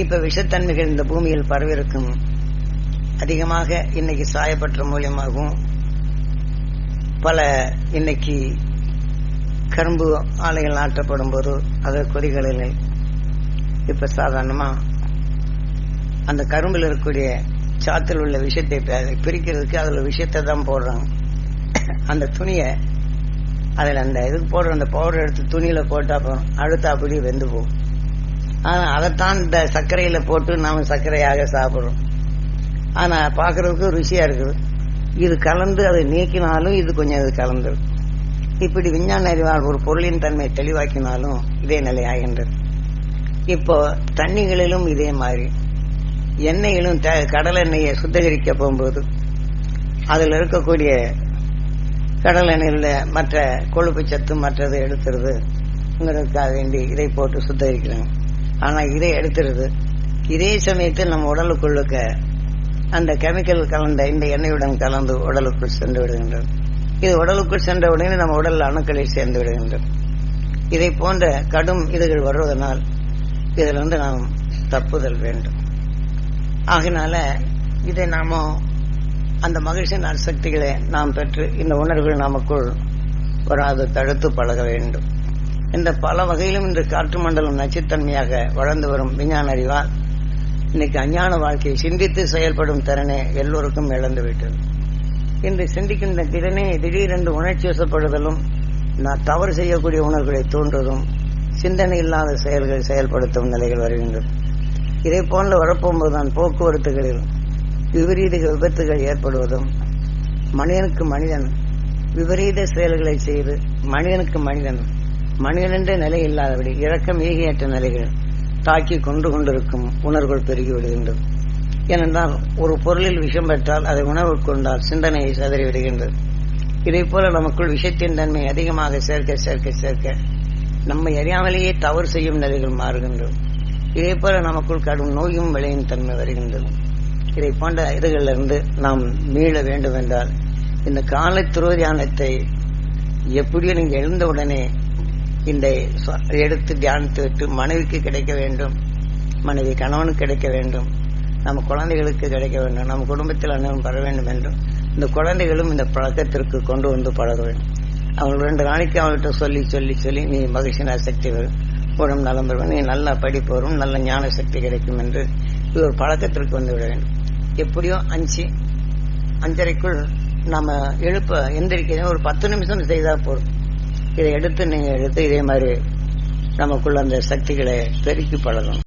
இப்ப விஷத்தன்மைகள் இந்த பூமியில் பரவிருக்கும் அதிகமாக இன்னைக்கு சாயப்பற்ற மூலியமாகவும் பல இன்னைக்கு கரும்பு ஆலைகள் ஆற்றப்படும் போது அதை கொதிகளில் இப்ப சாதாரணமா அந்த கரும்பில் இருக்கக்கூடிய சாத்தில் உள்ள விஷயத்தை பிரிக்கிறதுக்கு அதுல விஷயத்தை தான் போடுறாங்க. அந்த துணியை அதில் அந்த இதுக்கு போடுற அந்த பவுடர் எடுத்து துணியில போட்டா போறோம், அடுத்து அப்படியே வெந்து போகும். ஆனா அதைத்தான் இந்த சர்க்கரையில போட்டு நாம சர்க்கரையாக சாப்பிடுறோம். ஆனா பாக்குறதுக்கு ருசியா இருக்குது. இது கலந்து அதை நீக்கினாலும் இது கொஞ்சம் இது கலந்துடும். இப்படி விஞ்ஞான அறிவால் ஒரு பொருளின் தன்மை தெளிவாக்கினாலும் இதே நிலை ஆகின்றது. இப்போ தண்ணிகளிலும் இதே மாதிரி எண்ணெயிலும் கடல் எண்ணெயை சுத்திகரிக்க போகும்போது அதில் இருக்கக்கூடிய கடல் எண்ணெயில் மற்ற கொழுப்பு சத்து மற்றது எடுத்துறதுங்கிறதுக்காக வேண்டி இதை போட்டு சுத்திகரிக்கிறாங்க. ஆனா இதை எடுத்துறது இதே சமயத்தில் நம்ம உடலுக்குள்ளுக்க அந்த கெமிக்கல் கலந்த இந்த எண்ணெயுடன் கலந்து உடலுக்குள் சென்று விடுகின்றது. இது உடலுக்குள் சென்ற உடனே நம்ம உடல் அணுக்களில் சேர்ந்து விடுகின்றது. இதை போன்ற கடும் இதுகள் வருவதனால் இதிலிருந்து நாம் தப்புதல் வேண்டும். ஆகினால இதை நாம அந்த மகிழ்ச்சியின் அசக்திகளை நாம் பெற்று இந்த உணர்வுகள் நமக்குள் வராது தடுத்து பழக வேண்டும். இந்த பல வகையிலும் இந்த காற்று மண்டலம் நச்சுத்தன்மையாக வளர்ந்து வரும் விஞ்ஞான அறிவால் இன்னைக்கு அஞ்ஞான வாழ்க்கையை சிந்தித்து செயல்படும் திறனை எல்லோருக்கும் இழந்துவிட்டது. இன்று சிந்திக்கின்ற திறனே திடீரென்று உணர்ச்சி வசப்படுதலும் நான் தவறு செய்யக்கூடிய உணர்வுகளை தோன்றுவதும் சிந்தனை இல்லாத செயல்கள் செயல்படுத்தும் நிலைகள் வருகின்றது. இதை போன்ற வரப்போகும்போதுதான் போக்குவரத்துகளில் விபரீத விபத்துகள் ஏற்படுவதும் மனிதனுக்கு மனிதன் விபரீத செயல்களை செய்து மனிதனுக்கு மனிதனென்ற நிலை இல்லாதபடி இறக்கம் ஈகையற்ற நிலைகள் தாக்கி கொண்டிருக்கும் உணர்வுகள் பெருகிவிடுகின்றது. ஏனென்றால் ஒரு பொருளில் விஷம் பெற்றால் அதை உணவு கொண்டால் சிந்தனையை சிதறிவிடுகின்றது. இதை போல நமக்குள் விஷத்தின் தன்மை அதிகமாக சேர்க்க சேர்க்க சேர்க்க நம்மை அறியாமலேயே தவறு செய்யும் நிலைகள் மாறுகின்றது. இதே போல நமக்குள் கடும் நோயும் விளையும் தன்மை வருகின்றது. இதை போன்ற இதுகளிலிருந்து நாம் மீள வேண்டும் என்றால் இந்த காலை துருவ தியானத்தை எப்படியோ நீங்க எழுந்தவுடனே இந்த எடுத்து தியானித்து விட்டு மனைவிக்கு கிடைக்க வேண்டும், மனைவி கணவனுக்கு கிடைக்க வேண்டும், நம்ம குழந்தைகளுக்கு கிடைக்க வேண்டும், நம்ம குடும்பத்தில் அனைவரும் பெற வேண்டும் என்றும் இந்த குழந்தைகளும் இந்த பழக்கத்திற்கு கொண்டு வந்து பழக வேண்டும். அவங்க 2 நாளைக்கு அவங்கள்ட்ட சொல்லி சொல்லி சொல்லி நீ மகிழ்ச்சியான சக்தி வரும், உடம்பு நலம் பெறும், நீ நல்லா படிப்பு வரும், நல்ல ஞான சக்தி கிடைக்கும் என்று இது ஒரு பழக்கத்திற்கு வந்து விட வேண்டும். எப்படியோ 5:30க்குள் நம்ம எந்திரிக்க ஒரு 10 நிமிஷம் செய்தா போதும். இதை எடுத்து நீங்க எடுத்து இதே மாதிரி நமக்குள்ள அந்த சக்திகளை பெருக்கி பழகணும்.